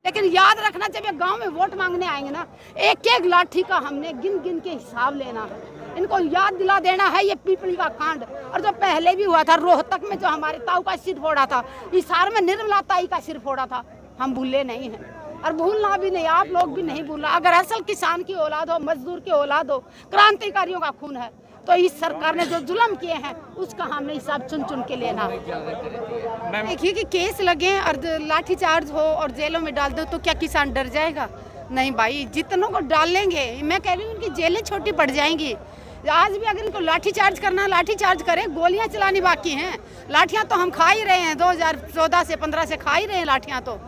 लेकिन याद रखना, जब ये गांव में वोट मांगने आएंगे ना, एक एक लाठी का हमने गिन गिन के हिसाब लेना है। इनको याद दिला देना है ये पिपली का कांड, और जो पहले भी हुआ था रोहतक में, जो हमारे ताऊ का सिर फोड़ा था, हिसार में निर्मला ताई का सिर फोड़ा था, हम भूले नहीं हैं और भूलना भी नहीं, आप लोग भी नहीं भूलना। अगर असल किसान की औलाद हो, मजदूर की औलाद हो, क्रांतिकारियों का खून है, तो इस सरकार ने जो जुल्म किए हैं उसका हमने हिसाब चुन चुन के लेना है। देखिए कि केस लगे और लाठीचार्ज हो और जेलों में डाल दो तो क्या किसान डर जाएगा? नहीं भाई, जितनों को डालेंगे, मैं कह रही हूँ उनकी जेलें छोटी पड़ जाएंगी। आज भी अगर इनको लाठीचार्ज करना, लाठीचार्ज करें, गोलियां चलानी बाकी हैं। लाठियां तो हम खा ही रहे हैं, 2014 से 15 से खा ही रहे हैं लाठियां तो।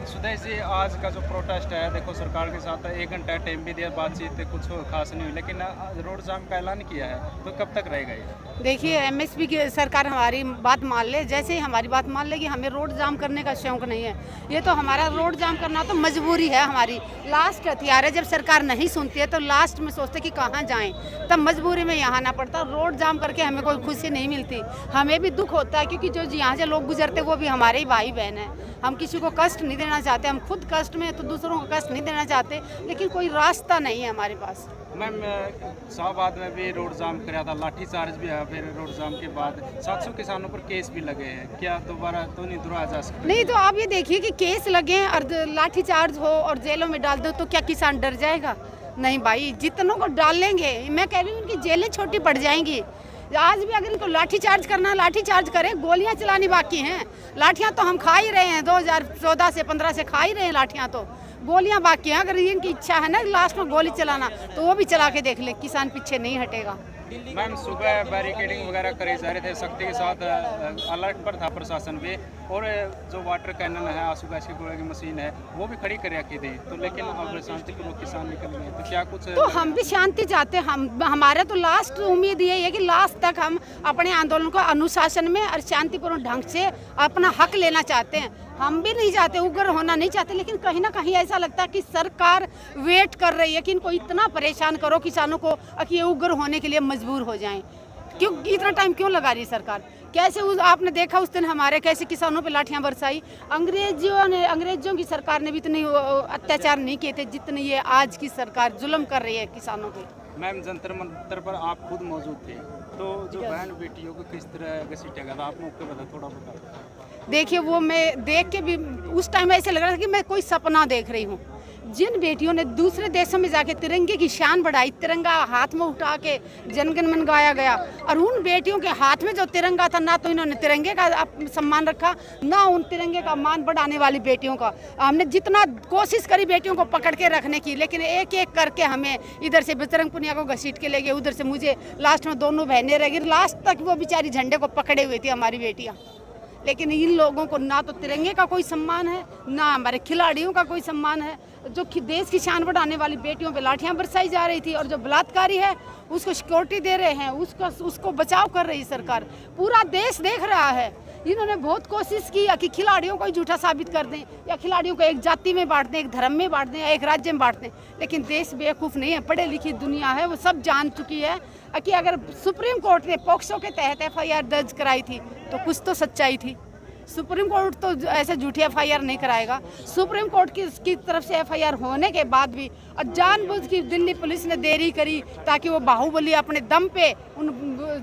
सुदेश जी, आज का जो प्रोटेस्ट है, देखो सरकार के साथ 1 घंटा टाइम भी दिया, बातचीत कुछ खास नहीं हुई, लेकिन रोड जाम का ऐलान किया है, तो कब तक रहेगा ये? देखिए, एमएसपी की सरकार हमारी बात मान ले, जैसे ही हमारी बात मान लेगी, हमें रोड जाम करने का शौक नहीं है। ये तो हमारा रोड जाम करना तो मजबूरी है हमारी, लास्ट हथियार है। जब सरकार नहीं सुनती है तो लास्ट में सोचते कि कहाँ जाएं, तब मजबूरी में यहाँ आना पड़ता। रोड जाम करके हमें कोई खुशी नहीं मिलती, हमें भी दुख होता है, क्योंकि जो यहाँ से लोग गुजरते वो भी हमारे ही भाई बहन हैं। हम किसी को कष्ट नहीं देना चाहते, हम खुद कष्ट में तो दूसरों को कष्ट नहीं देना चाहते, लेकिन कोई रास्ता नहीं है हमारे पास। मैम, शाहबाद में भी रोड जाम कराया था, लाठीचार्ज भी है, फिर रोड जाम के बाद 700 किसानों पर केस भी लगे हैं, क्या दोबारा तो नहीं दोहराया जा सकता? नहीं, तो आप ये देखिए कि केस लगे और लाठीचार्ज हो और जेलों में डाल दो तो क्या किसान डर जाएगा? नहीं भाई, जितनों को डालेंगे, मैं कह रही हूँ उनकी जेलें छोटी पड़ जाएंगी। आज भी अगर इनको लाठीचार्ज करना, लाठीचार्ज करें, गोलियां चलानी बाकी हैं। लाठियां तो हम खा ही रहे हैं, 2014 से 15 से खा ही रहे हैं लाठियां तो, गोलियां बाकी हैं। अगर इनकी इच्छा है ना लास्ट में गोली चलाना, तो वो भी चला के देख ले, किसान पीछे नहीं हटेगा। मैम, सुबह बैरिकेडिंग वगैरह करे जा रहे थे, सख्ती के साथ अलर्ट पर था प्रशासन भी, और जो वाटर कैनन है, आंसू गैस की गोले की मशीन है, वो भी खड़ी कर रखी थी, तो लेकिन अब शांतिपूर्वक किसान निकल गए, तो क्या कुछ? तो हम भी शांति चाहते हैं। हमारे तो लास्ट उम्मीद ये है कि लास्ट तक हम अपने आंदोलन को अनुशासन में और शांतिपूर्ण ढंग से अपना हक लेना चाहते हैं। हम भी नहीं चाहते, उग्र होना नहीं चाहते, लेकिन कहीं ना कहीं ऐसा लगता है कि सरकार वेट कर रही है कि इनको इतना परेशान करो किसानों को कि ये उग्र होने के लिए मजबूर हो जाएं। क्यों इतना टाइम क्यों लगा रही है सरकार? कैसे आपने देखा उस दिन हमारे कैसे किसानों पे लाठियां बरसाई। अंग्रेजों की सरकार ने भी इतने अत्याचार नहीं किए थे जितने ये आज की सरकार जुल्म कर रही है किसानों पे। मैम, जंतर मंतर पर आप खुद मौजूद थे, तो जो बहन बेटियों को किस तरह घसीटा गया, आप मौके बता थोड़ा बता। देखिए, वो मैं देख के भी उस टाइम ऐसे लग रहा था कि मैं कोई सपना देख रही हूँ। जिन बेटियों ने दूसरे देशों में जाके तिरंगे की शान बढ़ाई, तिरंगा हाथ में उठा के जनगण मन गाया गया, और उन बेटियों के हाथ में जो तिरंगा था, ना तो इन्होंने तिरंगे का सम्मान रखा, ना उन तिरंगे का मान बढ़ाने वाली बेटियों का। हमने जितना कोशिश करी बेटियों को पकड़ के रखने की, लेकिन एक एक करके हमें इधर से बजरंग पुनिया को घसीट के ले गए, उधर से मुझे, लास्ट में दोनों बहनें रह गई। लास्ट तक वो बेचारी झंडे को पकड़े हुई थी हमारी बेटियाँ। लेकिन इन लोगों को ना तो तिरंगे का कोई सम्मान है, ना हमारे खिलाड़ियों का कोई सम्मान है। जो देश की शान बढ़ाने वाली बेटियों पे लाठियां बरसाई जा रही थी, और जो बलात्कारी है उसको सिक्योरिटी दे रहे हैं, उसको बचाव कर रही सरकार। पूरा देश देख रहा है। इन्होंने बहुत कोशिश की कि खिलाड़ियों को ही झूठा साबित कर दें, या खिलाड़ियों को एक जाति में बांट दें, एक धर्म में बांट दें, या एक राज्य में बांट दें। लेकिन देश बेवकूफ़ नहीं है, पढ़े लिखी दुनिया है, वो सब जान चुकी है कि अगर सुप्रीम कोर्ट ने पॉक्सो के तहत FIR दर्ज कराई थी तो कुछ तो सच्चाई थी। सुप्रीम कोर्ट तो ऐसे झूठी FIR नहीं कराएगा। सुप्रीम कोर्ट की तरफ से FIR होने के बाद भी और जानबूझ की दिल्ली पुलिस ने देरी करी ताकि वो बाहुबली अपने दम पे उन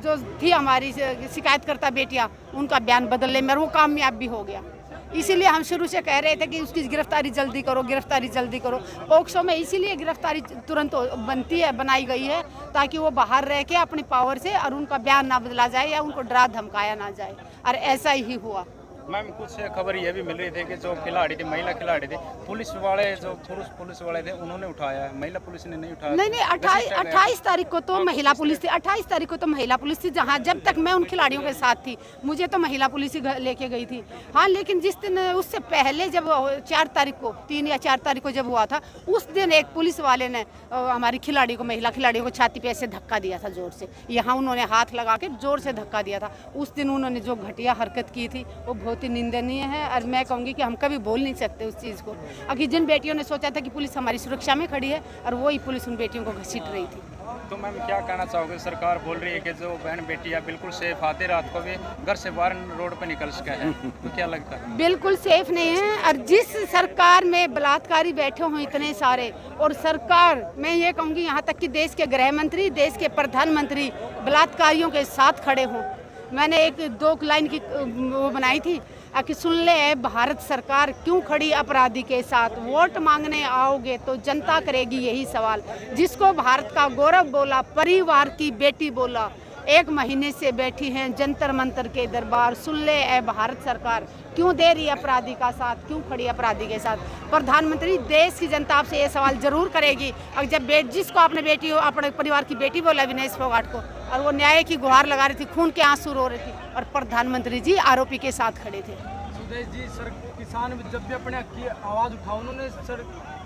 जो थी हमारी शिकायतकर्ता बेटियां, उनका बयान बदल ले, मेरे वो कामयाब भी हो गया। इसीलिए हम शुरू से कह रहे थे कि उसकी गिरफ्तारी जल्दी करो, गिरफ्तारी जल्दी करो। पॉक्सो में इसीलिए गिरफ्तारी तुरंत बनाई गई है ताकि वो बाहर रह के अपनी पावर से और उनका बयान ना बदला जाए या उनको डरा धमकाया ना जाए, और ऐसा ही हुआ। मैम, कुछ खबर ये भी मिल रही थी कि जो खिलाड़ी थे, महिला खिलाड़ी थे, पुलिस वाले जो पुरुष पुलिस वाले थे उन्होंने उठाया है, महिला पुलिस ने नहीं उठाया। नहीं, 28 तारीख को तो महिला पुलिस थी, 28 तारीख को तो महिला पुलिस थी। जहाँ जब तक मैं उन खिलाड़ियों के साथ थी मुझे तो महिला पुलिस ही लेके गई थी। हाँ, लेकिन जिस दिन उससे पहले जब 4 तारीख को, 3 या 4 तारीख को जब हुआ था, उस दिन एक पुलिस वाले ने हमारी खिलाड़ी को, महिला खिलाड़ियों को छाती पे ऐसे धक्का दिया था जोर से। यहाँ उन्होंने हाथ लगा के जोर से धक्का दिया था। उस दिन उन्होंने जो घटिया हरकत की थी वो बहुत ही निंदनीय है, और मैं कहूँगी कि हम कभी बोल नहीं सकते उस चीज़ को। अगर जिन बेटियों ने सोचा था कि पुलिस हमारी सुरक्षा में खड़ी है, और वही पुलिस उन बेटियों को घसीट रही थी। तो मैम क्या कहना चाहोगे, सरकार बोल रही है कि जो बहन बेटियां बिल्कुल सेफ आते रात को भी घर से बाहर रोड पर निकल सके हैं, तो क्या लगता है? बिल्कुल सेफ नहीं है। और जिस सरकार में बलात्कारी बैठे हों इतने सारे, और सरकार मैं ये कहूँगी यहाँ तक कि देश के गृह मंत्री, देश के प्रधानमंत्री बलात्कारियों के साथ खड़े हों। मैंने एक 2 लाइन की वो बनाई थी कि सुन ले भारत सरकार क्यों खड़ी अपराधी के साथ, वोट मांगने आओगे तो जनता करेगी यही सवाल। जिसको भारत का गौरव बोला, परिवार की बेटी बोला, 1 महीने से बैठी हैं जंतर मंतर के दरबार। सुन ले भारत सरकार क्यों दे रही अपराधी का साथ, क्यों खड़ी अपराधी के साथ। प्रधानमंत्री देश की जनता आपसे ये सवाल जरूर करेगी। और जब जिसको आपने बेटी हो, अपने परिवार की बेटी बोला विनेश फोगाट को, और वो न्याय की गुहार लगा रही थी, खून के आंसू रो रही थी, और प्रधानमंत्री जी आरोपी के साथ खड़े थे। सुदेश जी, सर किसान जब भी अपने हक की आवाज़ उठाओ, उन्होंने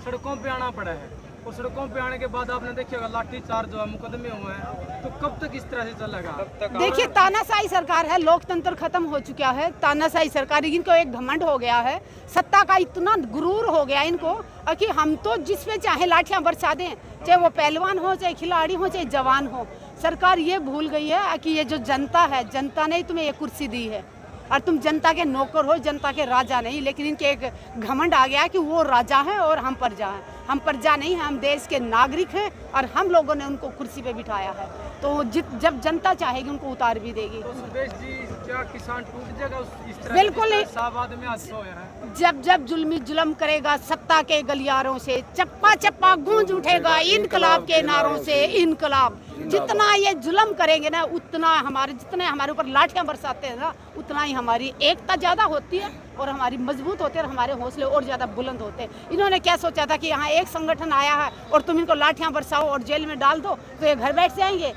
सड़कों पे आना पड़ा है, और सड़कों पे आने के बाद आपने देखिएगा लाठीचार्ज जो है, मुकदमे हुए हैं, तो कब तक इस तरह से चलेगा? देखिए तानाशाही सरकार है, लोकतंत्र खत्म हो चुका है। तानाशाही सरकार, इनको एक घमंड हो गया है, सत्ता का इतना गुरूर हो गया इनको कि हम तो जिसमें चाहे लाठियां बरसा दें, चाहे वो पहलवान हो, चाहे खिलाड़ी हो, चाहे जवान हो। सरकार ये भूल गई है कि ये जो जनता है, जनता ने तुम्हें ये कुर्सी दी है और तुम जनता के नौकर हो, जनता के राजा नहीं। लेकिन इनके एक घमंड आ गया है कि वो राजा हैं और हम प्रजा हैं। हम प्रजा नहीं हैं, हम देश के नागरिक हैं, और हम लोगों ने उनको कुर्सी पे बिठाया है। तो जब जनता चाहेगी उनको उतार भी देगी। तो सुदेश जी, क्या किसान टूट जाएगा इस तरह? बिल्कुल नहीं। शाहबाद में आज हो रहा है, जब जुल्मी जुल्म करेगा सत्ता के गलियारों से, चप्पा चप्पा गूंज उठेगा इनकलाब के नारों से। इनकलाब जितना ये जुल्म करेंगे ना, उतना जितने हमारे ऊपर लाठियां बरसाते हैं ना, उतना ही हमारी एकता ज़्यादा होती है और हमारी मजबूत होते हैं, और हमारे हौसले और ज़्यादा बुलंद होते हैं। इन्होंने क्या सोचा था कि यहाँ एक संगठन आया है और तुम इनको लाठियां बरसाओ और जेल में डाल दो तो ये घर बैठ जाएंगे।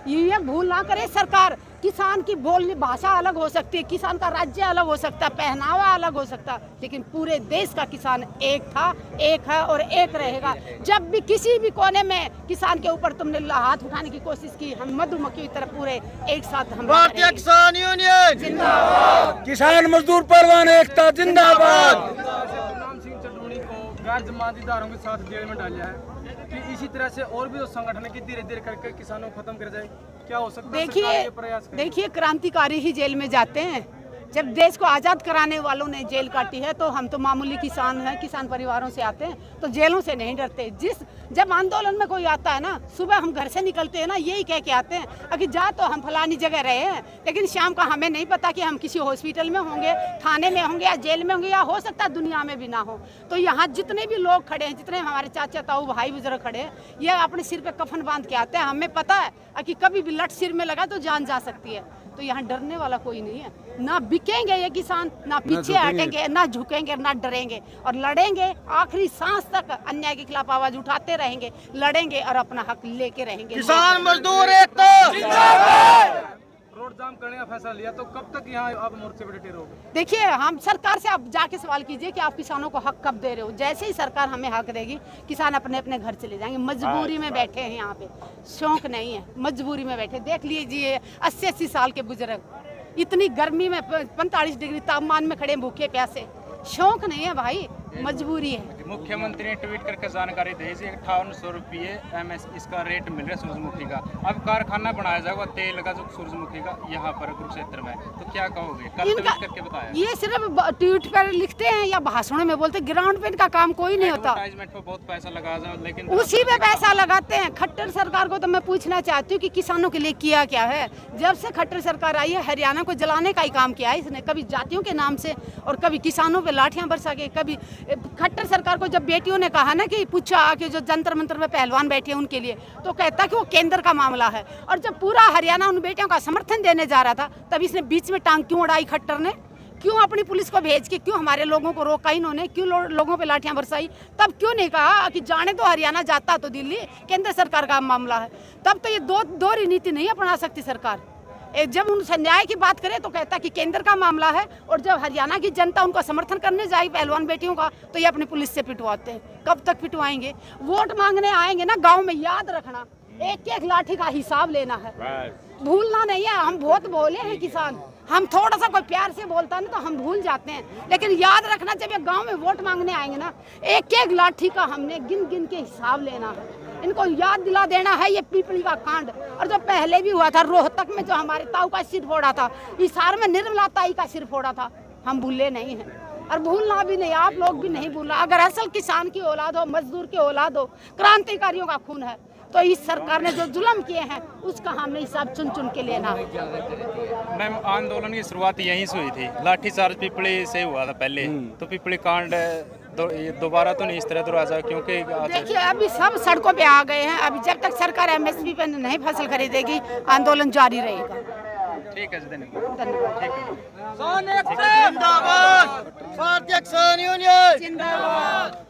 ये भूल ना करे सरकार। किसान की बोलने भाषा अलग हो सकती है, किसान का राज्य अलग हो सकता है, पहनावा अलग हो सकता है, लेकिन पूरे देश का किसान एक था, एक है और एक रहेगा। जब भी किसी भी कोने में किसान के ऊपर तुमने हाथ उठाने की कोशिश की, हम मधुमक्खी की तरह पूरे एक साथ हम भारतीय किसान यूनियन जिंदाबाद, किसान मजदूर परवान एकता जिंदाबाद। गुरनाम सिंह चटोनी को गैर जमातीदारों के साथ जेल में डाला है, कि इसी तरह से और भी जो संगठन की धीरे धीरे करके किसानों को खत्म कर जाए, क्या हो सकता है? सरकार ये प्रयास करे। देखिए क्रांतिकारी ही जेल में जाते हैं। जब देश को आज़ाद कराने वालों ने जेल काटी है, तो हम तो मामूली किसान हैं, किसान परिवारों से आते हैं, तो जेलों से नहीं डरते। जब आंदोलन में कोई आता है ना, सुबह हम घर से निकलते हैं ना, यही कह के आते हैं अगर जा तो हम फलानी जगह रहे हैं, लेकिन शाम का हमें नहीं पता कि हम किसी हॉस्पिटल में होंगे, थाने में होंगे, या जेल में होंगे, या हो सकता है दुनिया में भी ना हो। तो यहाँ जितने भी लोग खड़े हैं, जितने हमारे चाचा ताऊ भाई बुजुर्ग खड़े हैं, ये अपने सिर पे कफन बांध के आते हैं। हमें पता है कि कभी भी लट सिर में लगा तो जान जा सकती है। तो यहाँ डरने वाला कोई नहीं है। ना बिकेंगे ये किसान, ना पीछे हटेंगे, ना झुकेंगे, ना डरेंगे, और लड़ेंगे आखिरी सांस तक। अन्याय के खिलाफ आवाज उठाते रहेंगे, लड़ेंगे और अपना हक लेके रहेंगे। किसान मजदूर एकता जिंदाबाद। रोड जाम करने का फैसला लिया, तो कब तक यहाँ आप मोर्चे पर डटे रहोगे? देखिए हम सरकार से आप जाके सवाल कीजिए कि आप किसानों को हक कब दे रहे हो। जैसे ही सरकार हमें हक देगी, किसान अपने अपने घर चले जाएंगे। मजबूरी में बैठे हैं यहाँ पे, शौक नहीं है, मजबूरी में बैठे। देख लीजिए 80-80 साल के बुजुर्ग इतनी गर्मी में 45 डिग्री तापमान में खड़े भूखे प्यासे। शौक नहीं है भाई, मजबूरी है। मुख्यमंत्री ने ट्वीट करके जानकारी दी थी 5800 रुपये MS इसका रेट मिल रहा है सूरजमुखी का। अब कारखाना बनाया जाएगा तेल का, जो सूरजमुखी का, यहाँ पर कुरुक्षेत्र में, तो क्या कहोगे? कल ट्वीट करके बताया। ये सिर्फ ट्वीट पर लिखते हैं या भाषणों में बोलते, ग्राउंड पे इनका काम कोई नहीं होता। एडवर्टाइजमेंट पे बहुत पैसा लगा जाओ, लेकिन उसी पे पैसा लगाते हैं। खट्टर सरकार को तो मैं पूछना चाहती हूँ कि किसानों के लिए किया क्या है? जब से खट्टर सरकार आई है, हरियाणा को जलाने का ही काम किया है इसने, कभी जातियों के नाम से और कभी किसानों पे लाठियां बरसा के। कभी खट्टर सरकार को जब बेटियों ने कहा ना कि पूछा कि जो जंतर मंतर में पहलवान बैठे हैं उनके लिए, तो कहता कि वो केंद्र का मामला है। और जब पूरा हरियाणा उन बेटियों का समर्थन देने जा रहा था, तब इसने बीच में टांग क्यों उड़ाई? खट्टर ने क्यों अपनी पुलिस को भेज के क्यों हमारे लोगों को रोका इन्होंने? क्यों लोगों पे लाठियां बरसाई? तब क्यों नहीं कहा कि जाने तो हरियाणा, जाता तो दिल्ली, केंद्र सरकार का मामला है। तब तो ये दो नीति नहीं अपना सकती सरकार। जब उनसे न्याय की बात करें तो कहता कि केंद्र का मामला है, और जब हरियाणा की जनता उनका समर्थन करने जाए पहलवान बेटियों का, तो ये अपनी पुलिस से पिटवाते हैं। कब तक पिटवाएंगे? वोट मांगने आएंगे ना गांव में, याद रखना एक एक लाठी का हिसाब लेना है, भूलना नहीं है। हम बहुत बोले हैं किसान, हम थोड़ा सा कोई प्यार से बोलता है ना तो हम भूल जाते हैं, लेकिन याद रखना जब ये गांव में वोट मांगने आएंगे ना, एक एक लाठी का हमने गिन गिन के हिसाब लेना है। इनको याद दिला देना है ये पीपली का कांड, और जो पहले भी हुआ था रोहतक में, जो हमारे ताऊ का सिर फोड़ा था, हिसार में निर्मला ताई का सिर फोड़ा था, हम भूले नहीं हैं और भूलना भी नहीं, आप लोग भी नहीं भूलना। अगर असल किसान की औलाद हो, मजदूर की औलाद हो, क्रांतिकारियों का खून है, तो इस सरकार ने जो जुल्म किए हैं उसका हमें हिसाब चुन चुन के लेना है। मैम, आंदोलन की शुरुआत यहीं से हुई थी, लाठीचार्ज पिपली से हुआ था पहले, तो पिपली कांड दोबारा तो नहीं इस तरह दोहराया, क्योंकि देखिए अभी सब सड़कों पे आ गए हैं। अभी जब तक सरकार एमएसपी पे नहीं फसल खरीदेगी, आंदोलन जारी रहेगा। ठीक है जी, धन्यवाद। धन्यवाद। ठीक है। जिंदाबाद, भारतीय किसान यूनियन जिंदाबाद।